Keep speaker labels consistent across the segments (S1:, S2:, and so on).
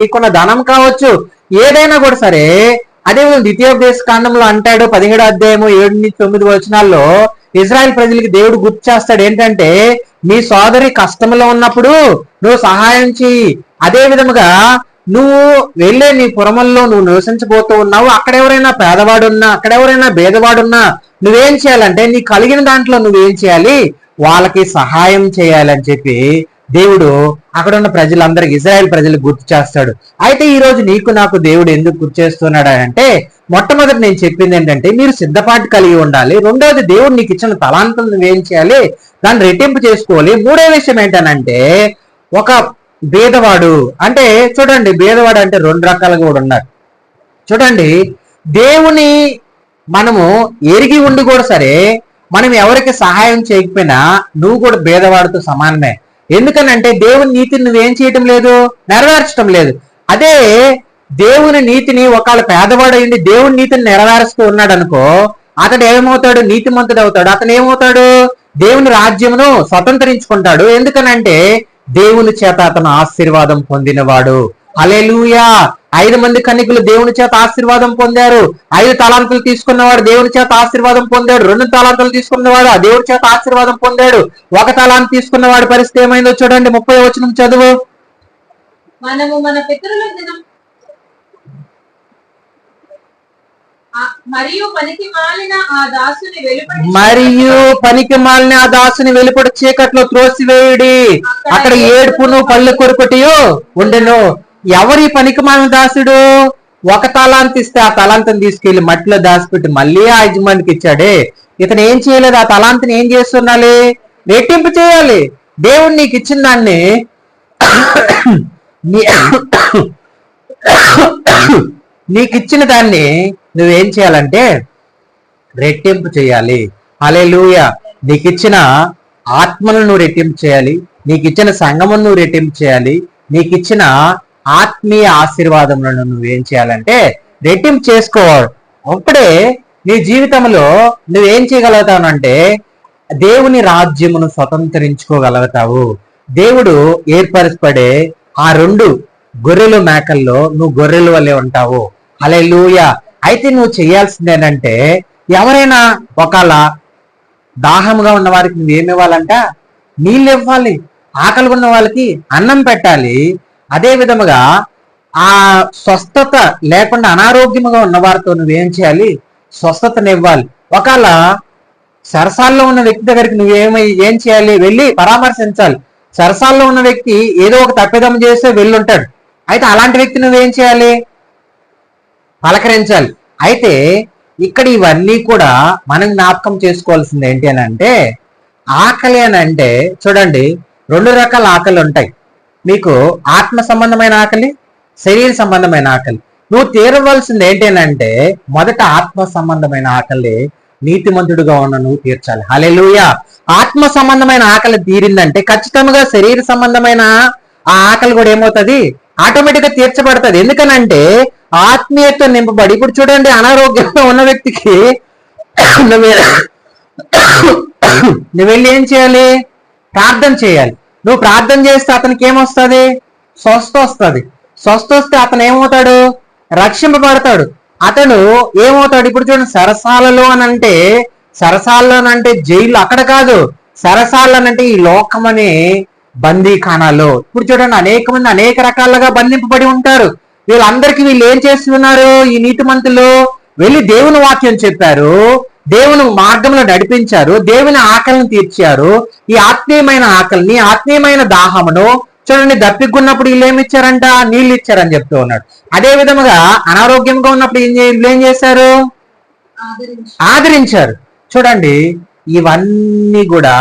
S1: నీకున్న ధనం కావచ్చు, ఏదైనా కూడా సరే. అదే ద్వితీయోపదేశ కాండంలో అంటాడు 17వ అధ్యాయము 7-9 వచనాల్లో ఇజ్రాయెల్ ప్రజలకి దేవుడు గుర్తు చేస్తాడు ఏంటంటే, నీ సోదరి కష్టంలో ఉన్నప్పుడు నువ్వు సహాయం చెయ్యి. అదే విధముగా నువ్వు వెళ్ళే నీ పురముల్లో నువ్వు నివసించబోతూ ఉన్నావు, అక్కడెవరైనా పేదవాడున్నా అక్కడెవరైనా భేదవాడున్నా నువ్వేం చేయాలంటే నీ కలిగిన దాంట్లో నువ్వేం చేయాలి, వాళ్ళకి సహాయం చేయాలని చెప్పి దేవుడు అక్కడ ఉన్న ప్రజలందరికి, ఇజ్రాయెల్ ప్రజలకు గుర్తు చేస్తాడు. అయితే ఈ రోజు నీకు నాకు దేవుడు ఎందుకు గుర్తు చేస్తున్నాడు అంటే, మొట్టమొదటి నేను చెప్పింది ఏంటంటే మీరు సిద్ధపాటు కలిగి ఉండాలి. రెండవది దేవుడు నీకు ఇచ్చిన తలాంతులు నువ్వేం చేయాలి, దాన్ని రెట్టింపు చేసుకోవాలి. మూడో విషయం ఏంటనంటే, ఒక భేదవాడు అంటే చూడండి, భేదవాడు అంటే రెండు రకాలుగా కూడా ఉన్నారు. చూడండి, దేవుని మనము ఎరిగి ఉండి కూడా సరే మనం ఎవరికి సహాయం చేయకపోయినా నువ్వు కూడా భేదవాడితో సమానమే. ఎందుకనంటే దేవుని నీతిని నువ్వేం చేయటం లేదు, నెరవేర్చడం లేదు. అదే దేవుని నీతిని ఒకవేళ పేదవాడు అయింది దేవుని నీతిని నెరవేరుస్తూ ఉన్నాడు అనుకో, అతడు ఏమవుతాడు, నీతిమంతుడు అవుతాడు. అతను ఏమవుతాడు, దేవుని రాజ్యమును స్వతంత్రించుకుంటాడు. ఎందుకనంటే దేవుని చేత అతను ఆశీర్వాదం పొందినవాడు. హల్లెలూయా. 5 మంది కన్యకులు దేవుని చేత ఆశీర్వాదం పొందారు. 5 తలాంతులు తీసుకున్నవాడు దేవుని చేత ఆశీర్వాదం పొందాడు. 2 తలాంతులు తీసుకున్నవాడు ఆ దేవుని చేత ఆశీర్వాదం పొందాడు. 1 తలాంతు తీసుకున్నవాడి పరిస్థితి ఏమైందో చూడండి. 30వ వచనం చదువు.
S2: మనము మన పితరుల దినం మరియు పనికి మాలిన ఆ దాసుని వెలుపడి చీకట్లో త్రోసివేయుడి, అక్కడ ఏడుపును పళ్ళు కొరుకటియు ఉండెను. ఎవరి పనికి మాలిన దాసుడు? 1 తలాంతు ఇస్తే ఆ తలాంతుని తీసుకెళ్లి మట్టిలో దాచిపెట్టి మళ్ళీ ఆ యజమానికి ఇచ్చాడే. ఇతను ఏం చేయలేదు, ఆ తలాంతుని ఏం చేస్తున్నాలి, రెట్టింపు చేయాలి. దేవుడు నీకు ఇచ్చిన దాన్ని నీకు ఇచ్చిన దాన్ని నువ్వేం చేయాలంటే రెట్టింపు చేయాలి. హల్లెలూయా. నీకు ఇచ్చిన ఆత్మను నువ్వు రెట్టింపు చేయాలి, నీకు ఇచ్చిన సంగమును నువ్వు రెట్టింపు చేయాలి, నీకు ఇచ్చిన ఆత్మీయ ఆశీర్వాదములను నువ్వేం చేయాలంటే రెట్టింపు చేసుకోవాలి. అప్పుడే నీ జీవితంలో నువ్వేం చేయగలుగుతావు అంటే దేవుని రాజ్యమును స్వతంత్రించుకోగలుగుతావు. దేవుడు ఏర్పరచబడే ఆ 2 గొర్రెలు మేకల్లో నువ్వు గొర్రెల వల్లే ఉంటావు. హల్లెలూయా. అయితే నువ్వు చేయాల్సింది ఏంటంటే, ఎవరైనా ఒకవేళ దాహంగా ఉన్న వారికి నువ్వేమి ఇవ్వాలంట, నీళ్ళు ఇవ్వాలి. ఆకలి ఉన్న వాళ్ళకి అన్నం పెట్టాలి. అదే విధముగా ఆ స్వస్థత లేకుండా అనారోగ్యముగా ఉన్న వారితో నువ్వేం చేయాలి, స్వస్థతనివ్వాలి. ఒకవేళ సరసాల్లో ఉన్న వ్యక్తి దగ్గరికి ఏం చేయాలి, వెళ్ళి పరామర్శించాలి. సరసాల్లో ఉన్న వ్యక్తి ఏదో ఒక తప్పిదం చేస్తే వెళ్ళుంటాడు. అయితే అలాంటి వ్యక్తి నువ్వేం చేయాలి, పలకరించాలి. అయితే ఇక్కడ ఇవన్నీ కూడా మనం జ్ఞాపకం చేసుకోవాల్సింది ఏంటి అని అంటే, ఆకలి అని అంటే చూడండి 2 రకాల ఆకలి ఉంటాయి. మీకు ఆత్మ సంబంధమైన ఆకలి, శరీర సంబంధమైన ఆకలి. నువ్వు తీరవలసింది ఏంటి అని అంటే, మొదట ఆత్మ సంబంధమైన ఆకలి నీతిమంతుడుగా ఉన్న నువ్వు తీర్చాలి. హల్లెలూయా. ఆత్మ సంబంధమైన ఆకలి తీరిందంటే ఖచ్చితంగా శరీర సంబంధమైన ఆ ఆకలి కూడా ఏమవుతుంది, ఆటోమేటిక్ గా తీర్చబడుతుంది. ఎందుకనంటే ఆత్మీయత నింపబడి. ఇప్పుడు చూడండి, అనారోగ్యంగా ఉన్న వ్యక్తికి నువ్వు వెళ్ళి ఏం చేయాలి, ప్రార్థన చేయాలి. నువ్వు ప్రార్థన చేస్తే అతనికి ఏమొస్తుంది, స్వస్థ వస్తుంది. స్వస్థ వస్తే అతను ఏమవుతాడు, రక్షింపబడతాడు. అతను ఏమవుతాడు, ఇప్పుడు చూడండి సరసాలలో అనంటే, సరసాలలోనంటే జైలు అక్కడ కాదు, సరసాలనంటే ఈ లోకం అనే బందీఖానాలో. ఇప్పుడు చూడండి అనేక మంది అనేక రకాలుగా బంధింపబడి ఉంటారు. వీళ్ళందరికీ వీళ్ళు ఏం చేస్తున్నారు, ఈ నీతిమంతులు వెళ్ళి దేవుని వాక్యం చెప్పారు, దేవుని మార్గంలో నడిపించారు, దేవుని ఆకలిని తీర్చారు. ఈ ఆత్మీయమైన ఆకలిని, ఆత్మీయమైన దాహమును చూడండి, దప్పికున్నప్పుడు వీళ్ళు ఏమి ఇచ్చారంట, నీళ్ళు ఇచ్చారని చెప్తూ ఉన్నాడు. అదే విధముగా అనారోగ్యంగా ఉన్నప్పుడు వీళ్ళు ఏం చేశారు, ఆదరించారు. చూడండి, ఇవన్నీ కూడా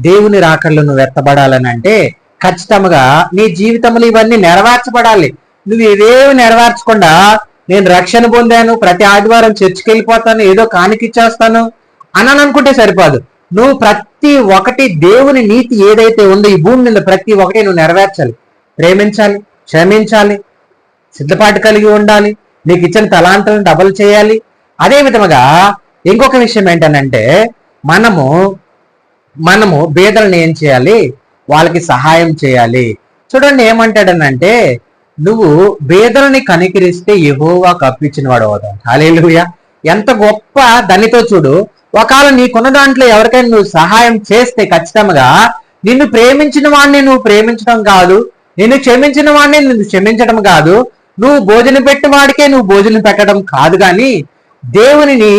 S2: దేవుని రాకడలో నువ్వు ఎత్తబడాలని అంటే ఖచ్చితంగా నీ జీవితంలో ఇవన్నీ నెరవేర్చబడాలి. నువ్వు ఇవేవి నెరవేర్చకుండా నేను రక్షణ పొందాను, ప్రతి ఆదివారం చర్చికి వెళ్ళిపోతాను, ఏదో కానికిచ్చేస్తాను అని అనుకుంటే సరిపోదు. నువ్వు ప్రతి ఒక్కటి దేవుని నీతి ఏదైతే ఉందో ఈ భూమి మీద ప్రతి ఒక్కటి నువ్వు నెరవేర్చాలి. ప్రేమించాలి, క్షమించాలి, సిద్ధపాటు కలిగి ఉండాలి, నీకు ఇచ్చిన తలాంతులను డబల్ చేయాలి. అదే విధముగా ఇంకొక విషయం ఏంటనంటే, మనము బేదలను ఏం చేయాలి, వాళ్ళకి సహాయం చేయాలి. చూడండి ఏమంటాడనంటే, నువ్వు పేదలని కనికరిస్తే యెహోవాకు అప్పిచ్చిన వాడు అవుతావు. హల్లెలూయా. ఎంత గొప్ప ధనితో చూడు. ఒకవేళ నీకున్న దాంట్లో ఎవరికైనా నువ్వు సహాయం చేస్తే ఖచ్చితంగా నిన్ను ప్రేమించిన వాడిని నువ్వు ప్రేమించడం కాదు, నిన్ను క్షమించిన వాడిని నిన్ను క్షమించడం కాదు, నువ్వు భోజనం పెట్టిన వాడికే నువ్వు భోజనం పెట్టడం కాదు. కానీ దేవునిని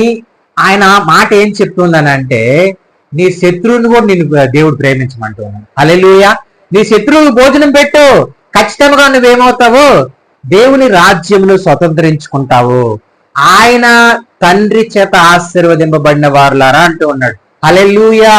S2: ఆయన మాట ఏం చెప్తుందనంటే నీ శత్రువుని కూడా నిన్ను దేవుడు ప్రేమించమంటున్నాడు. హల్లెలూయా. నీ శత్రువుకు భోజనం పెట్టు, ఖచ్చితంగా నువ్వేమవుతావు? దేవుని రాజ్యంలో స్వతంత్రించుకుంటావు. ఆయన తండ్రి చేత ఆశీర్వదింపబడిన వారులారా అంటూ ఉన్నాడు. హల్లెలూయా.